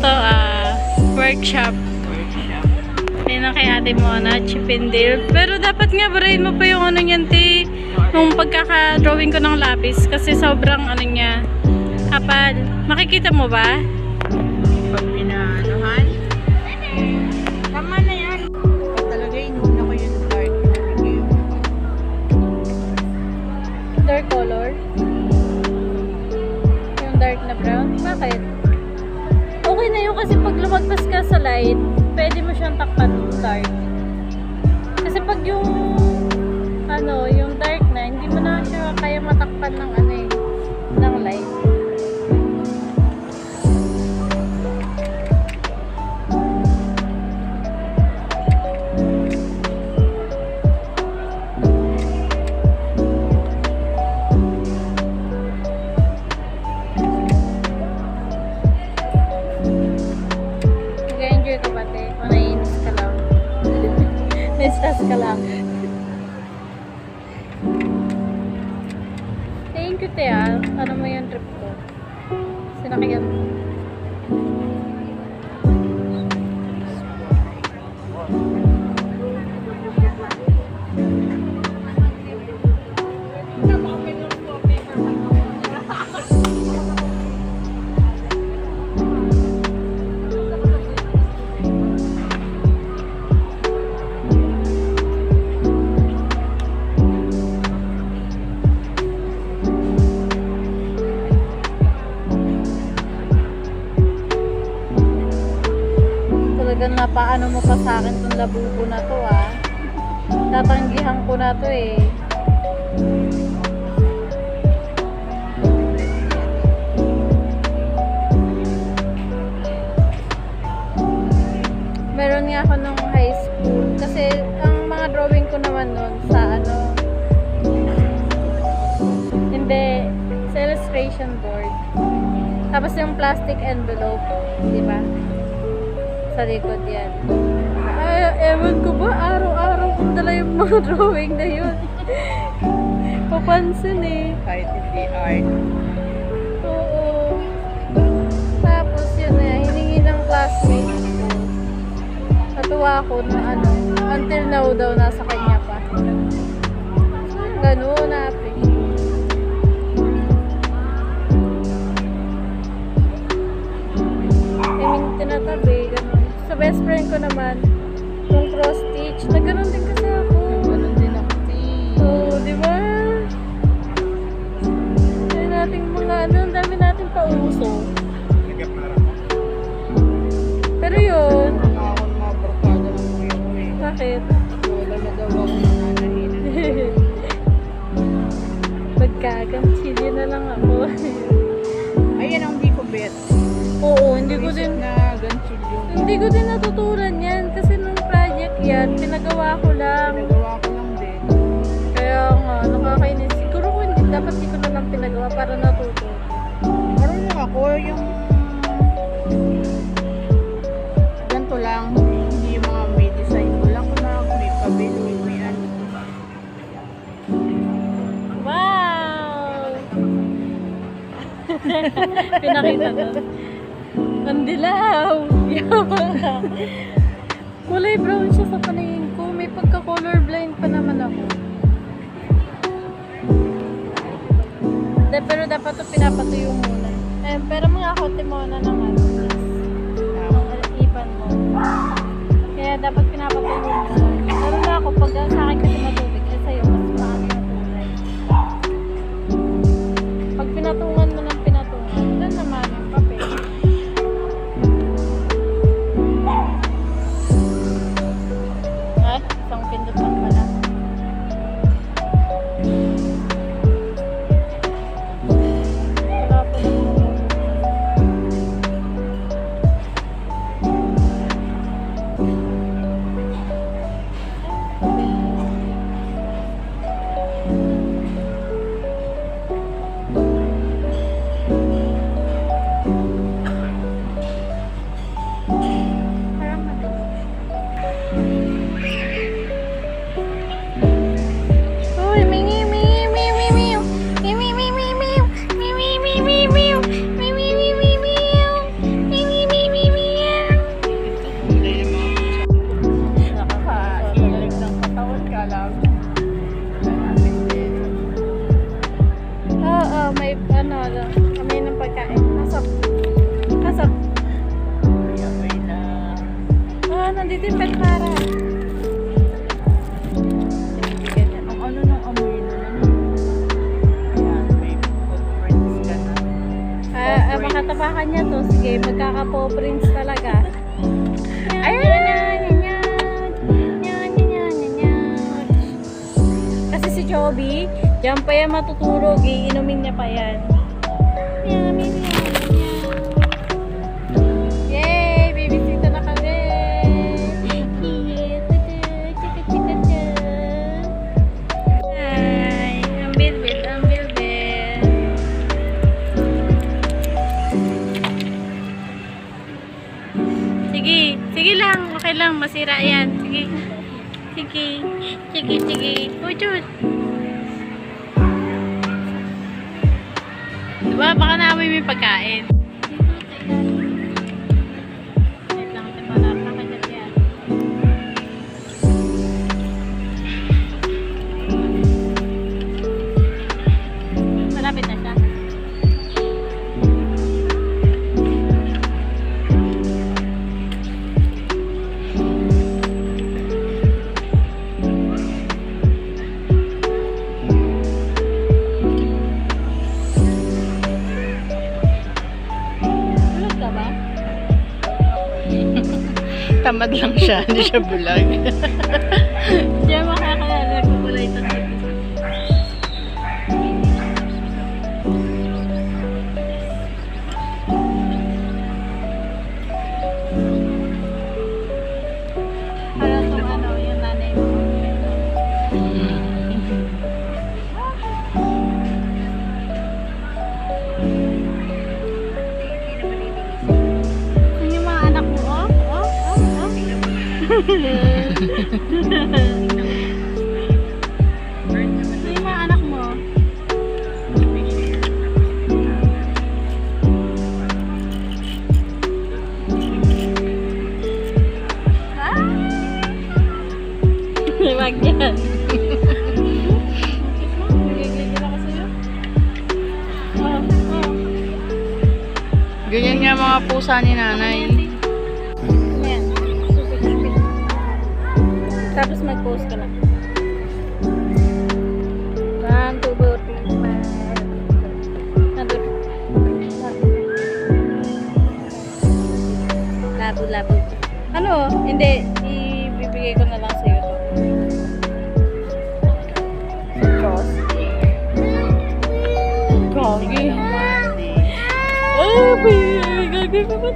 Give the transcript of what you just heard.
to, workshop. Ayun na kay ate Mona, Chip and Dale. Pero dapat nga burahin mo pa yung ano niyan, te. Nung pagkaka-drawing ko ng lapis. Kasi sobrang ano niya, kapal. Makikita mo ba? Pag pinaanuhan, tama na yan. Pag talaga inuna ko yung dark. Dark color? Yung dark na brown? Bakit? Okay na yun kasi pag lumagpas ka sa light, pwede mo siyang takpan ng dark. Kasi pag yung ano, yung dark na, hindi mo na siya kaya matakpan ng ano eh, ng light. Nag-enjoy ka ba, te? O naiinis ka lang? Naistress ka lang? Thank you, te, ano mo yung trip ko? Sinakyan mo. Talagang napaano mo pa sa akin tong labubo na to, tatanggihan ko na to eh. Meron nga ako nung high school kasi ang mga drawing ko naman nun sa ano, hindi, sa illustration board. Tapos yung plastic envelope, di ba? Sa likod yan. Ay, ewan ko ba, araw-araw kong dala yung mga drawing na yun. Papansin eh. Kahit hindi art. Oo. Tapos yun hiningi ng classmate ko. Natuwa ako na ano, until now daw nasa kanya pa. Ganun natin. Tinatabi, gano'n. Sa best friend ko naman, yung cross stitch, na gano'n din kasi ako. Ganun din ako. Oo, di ba? Kaya nating mga ano, ang dami natin pauso. Pero yun, Ako mga barkada ng kuya ko eh. bakit? Wala na daw ako nananahin. Magkagamchili na lang ako. Ayan ang di ko bet. Oo, hindi ko din natutunan yan kasi nung project yan, pinagawa ko lang. Nagawa ko lang din. Kaya nga, nakakainis. Siguro kung hindi, dapat di ko na lang pinagawa para natuto. Marunong ako yung ganito lang. Hindi yung mga may design. Wala ko na ako may pabilo. May ano. Wow! Pinakita na. Ang dilaw! Yaman ka. Kulay brown siya sa paningin ko. May pagka-colorblind pa naman ako. Pero dapat ito pinapatuyo muna. Pero mga kote mo na ng ano, ng ipan mo. Kaya dapat pinapatuyo muna. Pero na ako, pag sa akin kasi matubig, sa'yo mas maano na tulay. Pag pinatungan mo ng pinatungan, doon naman yung papel. Isang pindot lang pala. Wala po na. ano, kami ng pagkain. Pasok. Pasok. Okay na. Oh, nandito yung pet para. Ganyan. Ang ano nung amoy na ayan, may footprints ka na. Makatapakan niya to. Sige, magkaka-paw-prints talaga. Ayan na! Kasi si Joby, diyan pa yan matutulog. Iinumin niya pa yan. Yay! Bibisita na kami! Hi! Ang bilbil, ang bilbil. Sige, sige lang. Okay lang, masira yan. Sige. Sige. Sige, sige. Ujud. Diba? Baka naamoy mo yung pagkain. Wait lang, ito para nakakadap yan. Malapit na siya. Tulog ka ba? Tamad lang siya, hindi siya bulag. Siya makakalala ko pala ito na ito. Para itong ano, yung nanay mo. Yun yung mga anak mo, oh? Oh? Oh? Oh? Yun yung mga anak mo. Ah! Wag yan. Nagigigil ako sa'yo. Oh, oh. Ganyan nga mga pusa ni nanay. Ayan. Tapos mag-post ka lang. 1, 2, 3, 4. Labo. Ano? Hindi. Ibibigay ko na lang sa'yo to. Cross. Gagi. Oh, baby. Gagi pa ba?